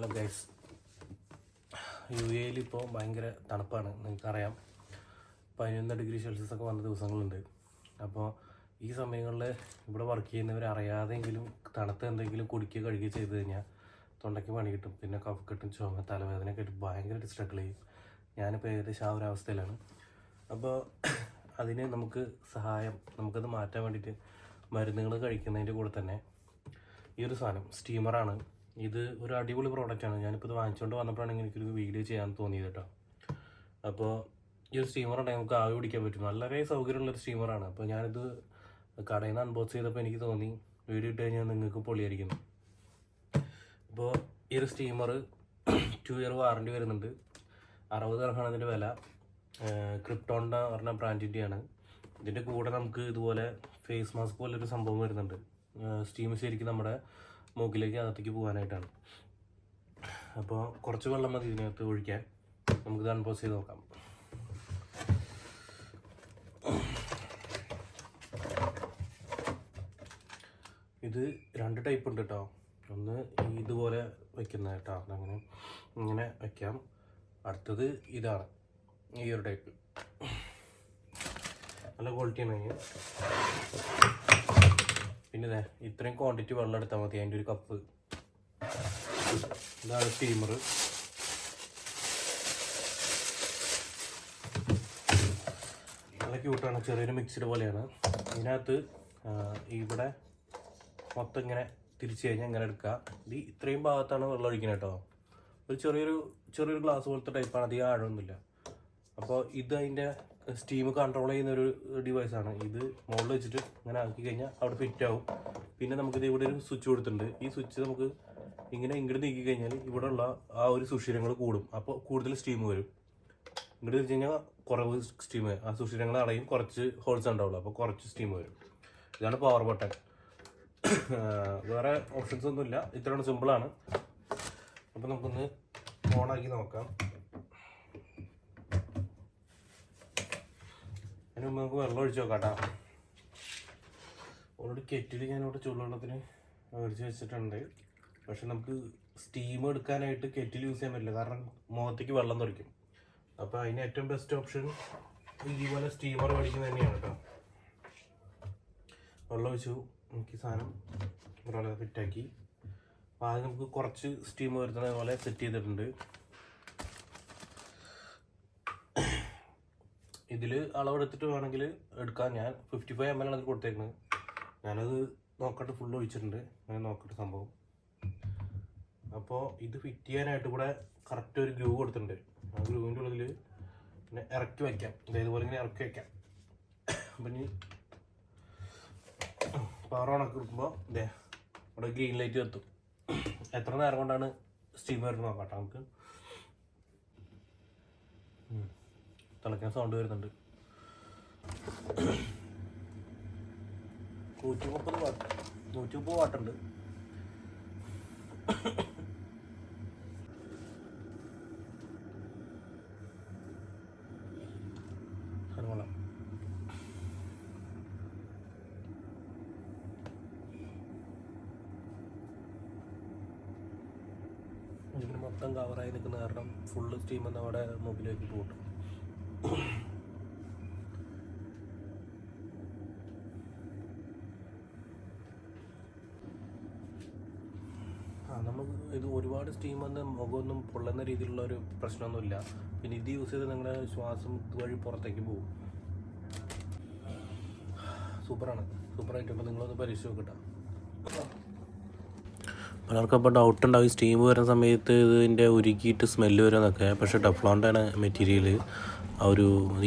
Hello guys, UAE ഇപ്പോൾ ഭയങ്കര തണുപ്പാണ്, നിങ്ങൾക്കറിയാം. 11 ഡിഗ്രി സെൽഷ്യസ് ഒക്കെ വന്ന ദിവസങ്ങളുണ്ട്. അപ്പോൾ ഈ സമയങ്ങളിൽ ഇവിടെ വർക്ക് ചെയ്യുന്നവർ അറിയാതെങ്കിലും തണുത്ത എന്തെങ്കിലും കുടിക്കുക കഴിക്കുകയോ ചെയ്ത് കഴിഞ്ഞാൽ തൊണ്ടയ്ക്ക് പണി കിട്ടും. പിന്നെ കഫക്കെട്ടും ചുമ തലവേദനയൊക്കെ ആയിട്ട് ഭയങ്കരമായിട്ട് സ്ട്രഗിൾ ചെയ്യും. ഞാനിപ്പോൾ ഏകദേശം ആ ഒരു അവസ്ഥയിലാണ്. അപ്പോൾ അതിന് നമുക്ക് സഹായം, നമുക്കത് മാറ്റാൻ വേണ്ടിയിട്ട് മരുന്നുകൾ കഴിക്കുന്നതിൻ്റെ കൂടെ തന്നെ ഈ ഒരു സാധനം സ്റ്റീമറാണ്. ഇത് ഒരു അടിപൊളി പ്രോഡക്റ്റാണ്. ഞാനിപ്പോൾ ഇത് വാങ്ങിച്ചുകൊണ്ട് വന്നപ്പോഴാണ് എനിക്കൊരു വീഡിയോ ചെയ്യാൻ തോന്നിയത് കേട്ടോ. അപ്പോൾ ഈ ഒരു സ്റ്റീമർ ഉണ്ടെങ്കിൽ നമുക്ക് ആവി പിടിക്കാൻ പറ്റും. വളരെ സൗകര്യമുള്ളൊരു സ്റ്റീമറാണ്. അപ്പോൾ ഞാനിത് കടയിൽ നിന്ന് അൺബോക്സ് ചെയ്തപ്പോൾ എനിക്ക് തോന്നി വീഡിയോ ഇട്ട് കഴിഞ്ഞാൽ നിങ്ങൾക്ക് പൊളിയായിരിക്കുന്നു. അപ്പോൾ ഈ ഒരു സ്റ്റീമർ 2 ഇയർ വാറണ്ടി വരുന്നുണ്ട്. 60 ദിർഹമാണ് ഇതിൻ്റെ വില. ക്രിപ്റ്റോണിൻ്റെ പറഞ്ഞ ബ്രാൻഡിൻ്റെയാണ്. ഇതിൻ്റെ കൂടെ നമുക്ക് ഇതുപോലെ ഫേസ് മാസ്ക് പോലൊരു സംഭവം വരുന്നുണ്ട്. സ്റ്റീം ശരിക്കും നമ്മുടെ മൂക്കിലേക്ക് അകത്തേക്ക് പോകാനായിട്ടാണ്. അപ്പോൾ കുറച്ച് വെള്ളം മതി ഇതിനകത്ത് ഒഴിക്കാൻ. നമുക്കിത് അൺബോക്സ് ചെയ്ത് നോക്കാം. ഇത് 2 ടൈപ്പ് ഉണ്ട് കേട്ടോ. ഒന്ന് ഇതുപോലെ വയ്ക്കുന്ന കേട്ടോ, അങ്ങനെ ഇങ്ങനെ വയ്ക്കാം. അടുത്തത് ഇതാണ്, ഈ ഒരു ടൈപ്പ്. നല്ല ക്വാളിറ്റിയാണ്. പിന്നെ ഇത്രയും ക്വാണ്ടിറ്റി വെള്ളം എടുത്താൽ മതി. അതിൻ്റെ ഒരു കപ്പ്. ഇതാണ് സ്റ്റീമർ. നല്ല ക്യൂട്ടാണ്, ചെറിയൊരു മിക്സിഡ് പോലെയാണ്. ഇതിനകത്ത് ഇവിടെ മൊത്തം ഇങ്ങനെ തിരിച്ചു കഴിഞ്ഞാൽ ഇങ്ങനെ എടുക്കുക. ഇത് ഇത്രയും ഭാഗത്താണ് വെള്ളം ഒഴിക്കുന്നത് കേട്ടോ. ഒരു ചെറിയൊരു ഗ്ലാസ് പോലത്തെ ടൈപ്പാണ്, അധികം ആഴമൊന്നുമില്ല. അപ്പോൾ ഇത് അതിൻ്റെ സ്റ്റീം കൺട്രോൾ ചെയ്യുന്നൊരു ഡിവൈസാണ്. ഇത് മുകളിൽ വെച്ചിട്ട് ഇങ്ങനെ ആക്കി കഴിഞ്ഞാൽ അവിടെ ഫിറ്റ് ആവും. പിന്നെ നമുക്കിത് ഇവിടെ ഒരു സ്വിച്ച് കൊടുത്തിട്ടുണ്ട്. ഈ സ്വിച്ച് നമുക്ക് ഇങ്ങനെ ഇങ്ങോട്ട് നീക്കി കഴിഞ്ഞാൽ ഇവിടെ ഉള്ള ആ ഒരു സുഷിരങ്ങൾ കൂടും. അപ്പോൾ കൂടുതൽ സ്റ്റീം വരും. ഇങ്ങോട്ട് തിരിച്ച് കഴിഞ്ഞാൽ കുറവ് സ്റ്റീം, ആ സുഷിരങ്ങൾ അടയും, കുറച്ച് ഹോൾസ് ഉണ്ടാവുള്ളൂ. അപ്പോൾ കുറച്ച് സ്റ്റീം വരും. ഇതാണ് പവർ ബട്ടൺ. വേറെ ഓപ്ഷൻസ് ഒന്നുമില്ല, ഇത്രയാണ്, സിമ്പിളാണ്. അപ്പോൾ നമുക്കൊന്ന് ഓണാക്കി നോക്കാം. അതിന് മുമ്പ് നമുക്ക് വെള്ളം ഒഴിച്ച് നോക്കാം കേട്ടോ. ഓൾറെഡി കെറ്റിൽ ഞാനിവിടെ ചൂടുവെള്ളത്തിന് ഒഴിച്ച് വെച്ചിട്ടുണ്ട്. പക്ഷെ നമുക്ക് സ്റ്റീം എടുക്കാനായിട്ട് കെറ്റിൽ യൂസ് ചെയ്യാൻ പറ്റില്ല, കാരണം മുഖത്തേക്ക് വെള്ളം തെറിക്കും. അപ്പോൾ അതിന് ഏറ്റവും ബെസ്റ്റ് ഓപ്ഷൻ ഇതുപോലെ സ്റ്റീമർ മേടിക്കുന്നത് തന്നെയാണ് കേട്ടോ. വെള്ളം ഒഴിച്ചു, നമുക്ക് ഈ സാധനം ഒരാളെ ഫിറ്റാക്കി. അപ്പോൾ ആദ്യം നമുക്ക് കുറച്ച് സ്റ്റീം വരുന്നത് പോലെ സെറ്റ് ചെയ്തിട്ടുണ്ട്. ഇതിൽ അളവെടുത്തിട്ട് വേണമെങ്കിൽ എടുക്കാം. ഞാൻ 55 ml ആണ് അതിൽ കൊടുത്തേക്കുന്നത്. ഞാനത് നോക്കട്ടെ, ഫുള്ള് ഒഴിച്ചിട്ടുണ്ട്. അങ്ങനെ നോക്കട്ടെ സംഭവം. അപ്പോൾ ഇത് ഫിറ്റ് ചെയ്യാനായിട്ട് ഇവിടെ കറക്റ്റ് ഒരു ഗ്രൂ കൊടുത്തിട്ടുണ്ട്. ആ ഗ്രൂവിൻ്റെ ഉള്ളിൽ പിന്നെ ഇറക്കി വയ്ക്കാം. ഇതേപോലെ ഇങ്ങനെ ഇറക്കി വയ്ക്കാം. അപ്പം ഇനി പവർ ഓണൊക്കെ കൊടുക്കുമ്പോൾ ഇതേ ഇവിടെ ഗ്രീൻ ലൈറ്റ് എത്തും. എത്ര നേരം കൊണ്ടാണ് സ്റ്റീം വരുന്നത് നോക്കാം കേട്ടോ. നമുക്ക് തിളയ്ക്കാൻ സൗണ്ട് വരുന്നുണ്ട്. 130 വാട്ടുണ്ട്. കൊള്ളാം. ഇതിന് മൊത്തം കവറായി നിൽക്കുന്ന കാരണം ഫുള്ള് സ്റ്റീം എന്ന് അവിടെ മൊബൈലിലേക്ക് പോട്ടും. നമുക്ക് ഇത് ഒരുപാട് സ്റ്റീം വന്ന് മുഖമൊന്നും പൊള്ളുന്ന രീതിയിലുള്ള ഒരു പ്രശ്നമൊന്നുമില്ല. പിന്നെ ഇത് യൂസ് ചെയ്ത് നിങ്ങളുടെ ശ്വാസം ഇതുവഴി പുറത്തേക്ക് പോകും. സൂപ്പറായിട്ട്. അപ്പോൾ നിങ്ങളൊന്ന് പരീക്ഷിച്ച് നോക്കട്ടെ. പലർക്കും അപ്പോൾ ഡൗട്ട് ഉണ്ടാവും, സ്റ്റീം വരുന്ന സമയത്ത് ഇതിൻ്റെ ഉരുക്കിയിട്ട് സ്മെല്ല് വരുമെന്നൊക്കെ. പക്ഷേ ടെഫ്ലോണിൻ്റെയാണ് മെറ്റീരിയൽ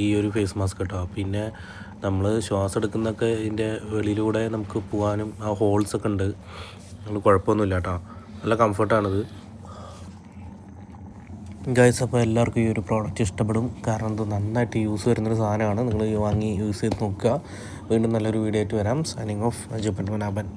ഈ ഒരു ഫേസ് മാസ്ക് കേട്ടോ. പിന്നെ നമ്മൾ ശ്വാസം എടുക്കുന്നതൊക്കെ ഇതിൻ്റെ വെളിയിലൂടെ നമുക്ക് പോകാനും ആ ഹോൾസൊക്കെ ഉണ്ട്. നമ്മൾ കുഴപ്പമൊന്നുമില്ല കേട്ടോ, നല്ല കംഫർട്ടാണിത് ഗൈസ്. അപ്പോൾ എല്ലാവർക്കും ഈ ഒരു പ്രോഡക്റ്റ് ഇഷ്ടപ്പെടും, കാരണം ഇത് നന്നായിട്ട് യൂസ് വരുന്നൊരു സാധനമാണ്. നിങ്ങൾ വാങ്ങി യൂസ് ചെയ്ത് നോക്കുക. വീണ്ടും നല്ലൊരു വീഡിയോ ആയിട്ട് വരാം. സൈനിങ് ഓഫ്, ജപ്പൻ മനാബൻ.